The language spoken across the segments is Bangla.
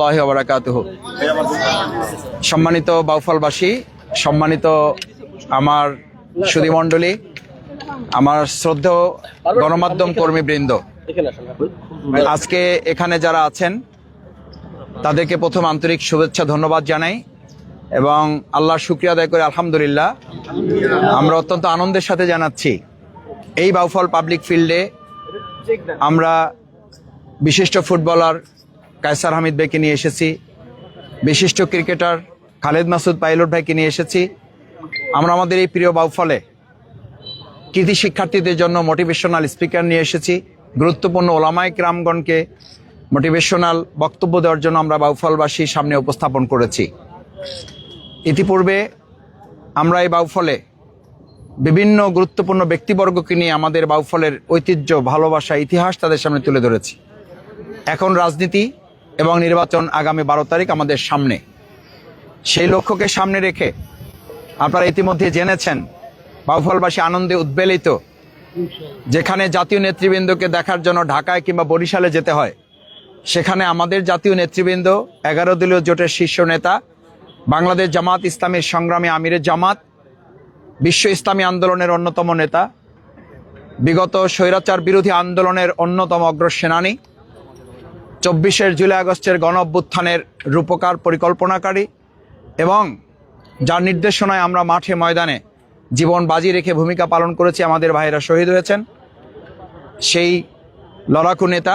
রহমতুল্লাহি ওয়া বারাকাতুহু। সম্মানিত বাউফলবাসী, সম্মানিত আমার সুধীমণ্ডলী, আমার শ্রদ্ধেয় গণমাধ্যম কর্মীবৃন্দ, আজকে এখানে যারা আছেন তাদেরকে প্রথম আন্তরিক শুভেচ্ছা ধন্যবাদ জানাই এবং আল্লাহর শুকরিয়া আদায় করে আলহামদুলিল্লাহ আমরা অত্যন্ত আনন্দের সাথে জানাচ্ছি এই বাউফল পাবলিক ফিল্ডে আমরা বিশিষ্ট ফুটবলার কায়সার হামিদ ভাইকে নিয়ে এসেছি, বিশিষ্ট ক্রিকেটার খালেদ মাসুদ পাইলট ভাইকে নিয়ে এসেছি। আমরা আমাদের এই প্রিয় বাউফলে কৃতি শিক্ষার্থীদের জন্য মোটিভেশনাল স্পিকার নিয়ে এসেছি, গুরুত্বপূর্ণ ওলামায়ে কেরামগণকে মোটিভেশনাল বক্তব্য দেওয়ার জন্য আমরা বাউফলবাসীর সামনে উপস্থাপন করেছি। ইতিপূর্বে আমরা এই বাউফলে বিভিন্ন গুরুত্বপূর্ণ ব্যক্তিবর্গকে নিয়ে আমাদের বাউফলের ঐতিহ্য, ভালোবাসা, ইতিহাস তাদের সামনে তুলে ধরেছি। এখন রাজনীতি এবং নির্বাচন আগামী 12 তারিখ আমাদের সামনে। সেই লক্ষ্যকে সামনে রেখে আপনারা ইতিমধ্যে জেনেছেন বাউফলবাসী আনন্দে উদ্বেলিত। যেখানে জাতীয় নেতৃবৃন্দকে দেখার জন্য ঢাকায় কিংবা বরিশালে যেতে হয়, সেখানে আমাদের জাতীয় নেতৃবৃন্দ 11 দলীয় জোটের শীর্ষ নেতা, বাংলাদেশ জামাত ইসলামীর সংগ্রামী আমিরে জামাত, বিশ্ব ইসলামী আন্দোলনের অন্যতম নেতা, বিগত স্বৈরাচার বিরোধী আন্দোলনের অন্যতম অগ্রসেনানী, 24 জুলাই আগস্টের গণ অভ্যুত্থানের রূপকার, পরিকল্পনাকারী এবং যার নির্দেশনায় আমরা মাঠে ময়দানে জীবন বাজি রেখে ভূমিকা পালন করেছি, আমাদের ভাইয়েরা শহীদ হয়েছেন, সেই লড়াকু নেতা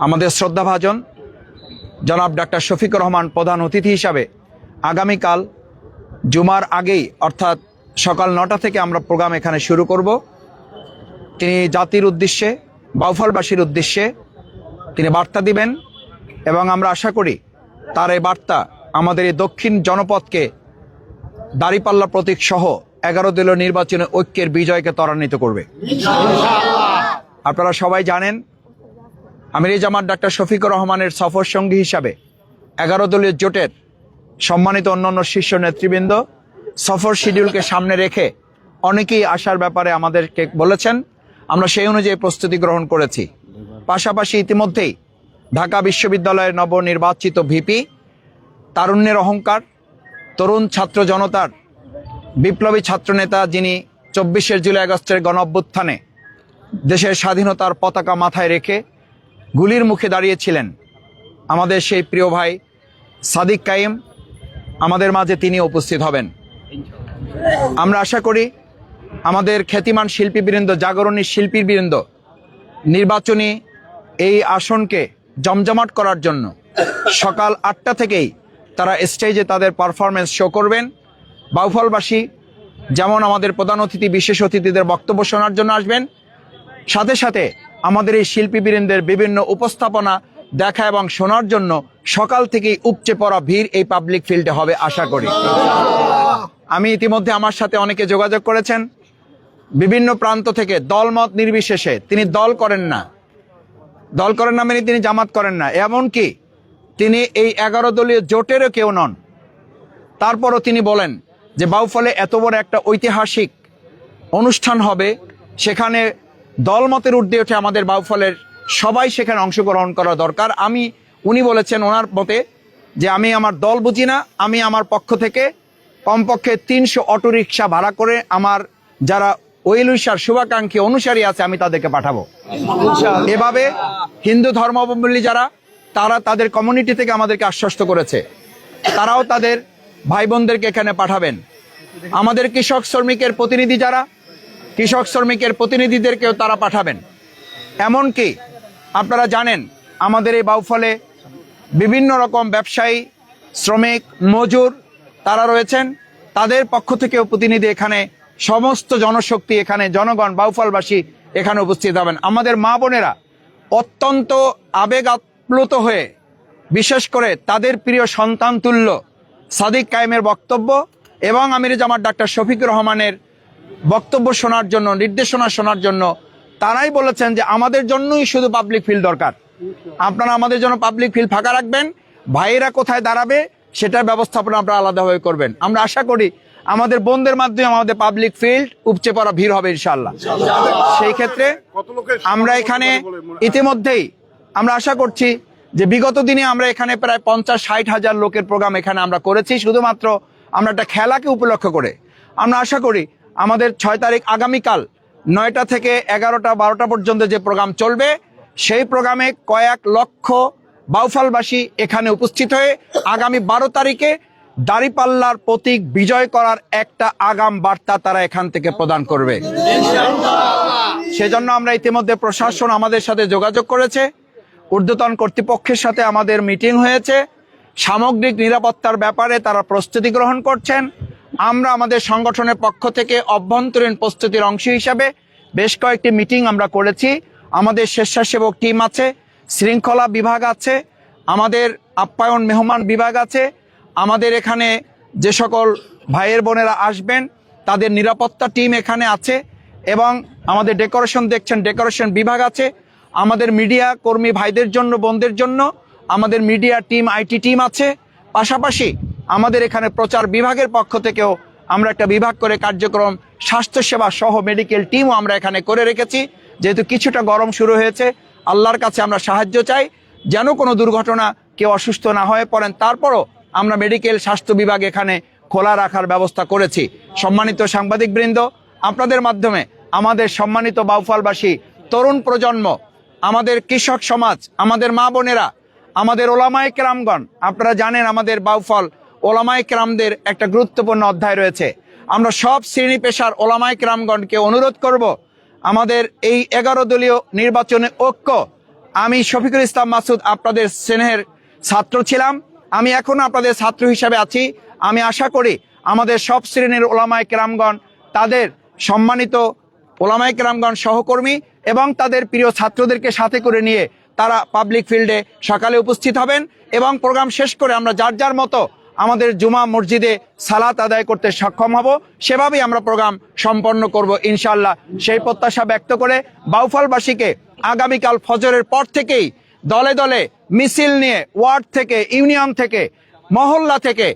আমাদের শ্রদ্ধাভাজন জনাব ডাক্তার শফিকুর রহমান প্রধান অতিথি হিসাবে আগামীকাল জুমার আগেই অর্থাৎ সকাল 9টা থেকে আমরা প্রোগ্রাম এখানে শুরু করব। তিনি জাতির উদ্দেশ্যে, বাউফলবাসীর উদ্দেশ্যে তিনি বার্তা দিবেন এবং আমরা আশা করি তার এই বার্তা আমাদের এই দক্ষিণ জনপদকে দাঁড়িপাল্লা প্রতীক সহ 11 দলীয় নির্বাচনে ঐক্যের বিজয়কে ত্বরান্বিত করবে। আপনারা সবাই জানেন আমিরে জামাত ডাক্তার শফিকুর রহমানের সফর সঙ্গী হিসাবে 11 দলীয় জোটের সম্মানিত অন্যান্য শীর্ষ নেতৃবৃন্দ সফর শিডিউলকে সামনে রেখে অনেকেই আসার ব্যাপারে আমাদেরকে বলেছেন। আমরা সেই অনুযায়ী প্রস্তুতি গ্রহণ করেছি। পাশাপাশি ইতিমধ্যেই ঢাকা বিশ্ববিদ্যালয়ের নবনির্বাচিত ভিপি, তারুণ্যের অহংকার, তরুণ ছাত্র জনতার বিপ্লবী ছাত্রনেতা, যিনি 24 জুলাই আগস্টের গণ অভ্যুত্থানে দেশের স্বাধীনতার পতাকা মাথায় রেখে গুলির মুখে দাঁড়িয়েছিলেন, আমাদের সেই প্রিয় ভাই সাদিক কাইম আমাদের মাঝে তিনি উপস্থিত হবেন। আমরা আশা করি আমাদের খ্যাতিমান শিল্পীবৃন্দ, জাগরণী শিল্পীবৃন্দ নির্বাচনী এই আসনকে জমজমাট করার জন্য সকাল 8টা থেকেই তারা স্টেজে তাদের পারফরমেন্স শো করবেন। বাউফলবাসী যেমন আমাদের প্রধান অতিথি, বিশেষ অতিথিদের বক্তব্য শোনার জন্য আসবেন, সাথে সাথে আমাদের এই শিল্পীবৃন্দের বিভিন্ন উপস্থাপনা দেখা এবং শোনার জন্য সকাল থেকেই উপচে পড়া ভিড় এই পাবলিক ফিল্ডে হবে আশা করি। আমি ইতিমধ্যে আমার সাথে অনেকে যোগাযোগ করেছেন বিভিন্ন প্রান্ত থেকে, দলমত নির্বিশেষে। তিনি দল করেন না মানে তিনি জামাত করেন না, এমনকি তিনি এই 11 দলীয় জোটেরও কেউ নন। তারপরও তিনি বলেন যে বাউফলে এত বড় একটা ঐতিহাসিক অনুষ্ঠান হবে, সেখানে দলমতের ঊর্ধ্বে উঠে আমাদের বাউফলের সবাই সেখানে অংশগ্রহণ করা দরকার। উনি বলেছেন ওনার মতে যে আমি আমার দল বুঝি না, আমি আমার পক্ষ থেকে কমপক্ষে 300 অটোরিকশা ভাড়া করে আমার যারা ওয়েলুইশার শুভাকাঙ্ক্ষী অনুসারী আছে আমি তাদেরকে পাঠাবো। এভাবে হিন্দু ধর্মাবলম্বী যারা, তারা তাদের কমিউনিটি থেকে আমাদেরকে আশ্বস্ত করেছে, তারাও তাদের ভাই বোনদেরকে এখানে পাঠাবেন। আমাদের কৃষক শ্রমিকের প্রতিনিধি যারা, কৃষক শ্রমিকের প্রতিনিধিদেরকেও তারা পাঠাবেন। এমনকি আপনারা জানেন আমাদের এই বাউফলে বিভিন্ন রকম ব্যবসায়ী, শ্রমিক, মজুর তারা রয়েছেন, তাদের পক্ষ থেকেও প্রতিনিধি এখানে, সমস্ত জনশক্তি এখানে, জনগণ, বাউফলবাসী এখানে উপস্থিত হবেন। আমাদের মা বোনেরা অত্যন্ত আবেগ আপ্লুত হয়ে, বিশেষ করে তাদের প্রিয় সন্তান তুল্য সাদিক কায়েমের বক্তব্য এবং আমিরে জামাত ডাক্তার শফিকুর রহমানের বক্তব্য শোনার জন্য, নির্দেশনা শোনার জন্য তারাই বলেছেন যে আমাদের জন্যই শুধু পাবলিক ফিল্ড দরকার, আপনারা আমাদের জন্য পাবলিক ফিল্ড ফাঁকা রাখবেন, ভাইয়েরা কোথায় দাঁড়াবে সেটার ব্যবস্থাপনা আপনারা আলাদাভাবে করবেন। আমরা আশা করি আমাদের বোনদের মাধ্যমে আমাদের পাবলিক ফিল্ড উপচে পড়া ভিড় হবে ইনশাআল্লাহ। সেই ক্ষেত্রে আমরা এখানে ইতিমধ্যেই আমরা আশা করছি যে বিগত দিনে আমরা এখানে প্রায় 50-60 হাজার লোকের প্রোগ্রাম এখানে আমরা করেছি শুধুমাত্র আমরা একটা খেলাকে উপলক্ষ করে। আমরা আশা করি আমাদের 6 তারিখ আগামীকাল 9টা থেকে 11টা 12টা পর্যন্ত যে প্রোগ্রাম চলবে সেই প্রোগ্রামে কয়েক লক্ষ বাউফলবাসী এখানে উপস্থিত হয়ে আগামী 12 তারিখে দাঁড়িপাল্লার প্রতীক বিজয় করার একটা আগাম বার্তা তারা এখান থেকে প্রদান করবে। সেজন্য আমরা ইতিমধ্যে প্রশাসন আমাদের সাথে যোগাযোগ করেছে, ঊর্ধ্বতন কর্তৃপক্ষের সাথে আমাদের মিটিং হয়েছে, সামগ্রিক নিরাপত্তার ব্যাপারে তারা প্রস্তুতি গ্রহণ করছেন। আমরা আমাদের সংগঠনের পক্ষ থেকে অভ্যন্তরীণ প্রস্তুতির অংশ হিসাবে বেশ কয়েকটি মিটিং আমরা করেছি। আমাদের স্বেচ্ছাসেবক টিম আছে, শৃঙ্খলা বিভাগ আছে, আমাদের আপ্যায়ন মেহমান বিভাগ আছে, আমাদের এখানে যে সকল ভাইয়ের বোনেরা আসবেন তাদের নিরাপত্তা টিম এখানে আছে, এবং আমাদের ডেকোরেশন দেখছেন ডেকোরেশন বিভাগ আছে। আমাদের মিডিয়া কর্মী ভাইদের জন্য বোনদের জন্য আমাদের মিডিয়া টিম আইটি টিম আছে। পাশাপাশি আমাদের এখানে প্রচার বিভাগের পক্ষ থেকেও আমরা একটা বিভাগ করে কার্যক্রম স্বাস্থ্যসেবা সহ মেডিকেল টিমও আমরা এখানে করে রেখেছি। যেহেতু কিছুটা গরম শুরু হয়েছে, আল্লাহর কাছে আমরা সাহায্য চাই যেন কোনো দুর্ঘটনা কেউ অসুস্থ না হয়ে পড়েন। তারপরও আমরা মেডিকেল স্বাস্থ্য বিভাগ এখানে খোলা রাখার ব্যবস্থা করেছি। সম্মানিত সাংবাদিকবৃন্দ, আপনাদের মাধ্যমে আমাদের সম্মানিত বাউফলবাসী, তরুণ প্রজন্ম, আমাদের কৃষক সমাজ, আমাদের মা বোনেরা, আমাদের ওলামায়ে কেরামগণ, আপনারা জানেন আমাদের বাউফল ওলামায়ে কেরামদের একটা গুরুত্বপূর্ণ অধ্যায় রয়েছে। আমরা সব শ্রেণী পেশার ওলামায়ে কেরামগণকে অনুরোধ করব আমাদের এই 11 দলীয় নির্বাচনে ঐক্য। আমি শফিকুল ইসলাম মাসুদ আপনাদের স্নেহের ছাত্র ছিলাম, আমি এখনো আপনাদের ছাত্র হিসাবে আছি। আমি আশা করি আমাদের সব শ্রেণীর ওলামায়ে কেরামগণ তাদের সম্মানিত ওলামায়ে কেরামগণ সহকর্মী এবং তাদের প্রিয় ছাত্রদেরকে সাথে করে নিয়ে তারা পাবলিক ফিল্ডে সকালে উপস্থিত হবেন এবং প্রোগ্রাম শেষ করে আমরা যার যার মতো আমাদের জুমা মসজিদে সালাত আদায় করতে সক্ষম হব। সেভাবেই আমরা প্রোগ্রাম সম্পন্ন করব ইনশাআল্লাহ। সেই প্রত্যাশা ব্যক্ত করে বাউফলবাসীকে আগামীকাল ফজরের পর থেকেই দলে দলে মিছিল নিয়ে ওয়ার্ড থেকে, ইউনিয়ন থেকে, মহল্লা থেকে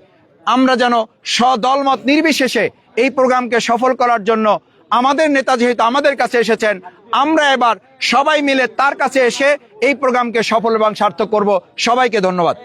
আমরা যেন সদলমত নির্বিশেষে এই প্রোগ্রামকে সফল করার জন্য আমাদের নেতা যেহেতু আমাদের কাছে এসেছেন, আমরা এবার সবাই মিলে তার কাছে এসে এই প্রোগ্রামকে সফল এবং সার্থক করব। সবাইকে ধন্যবাদ।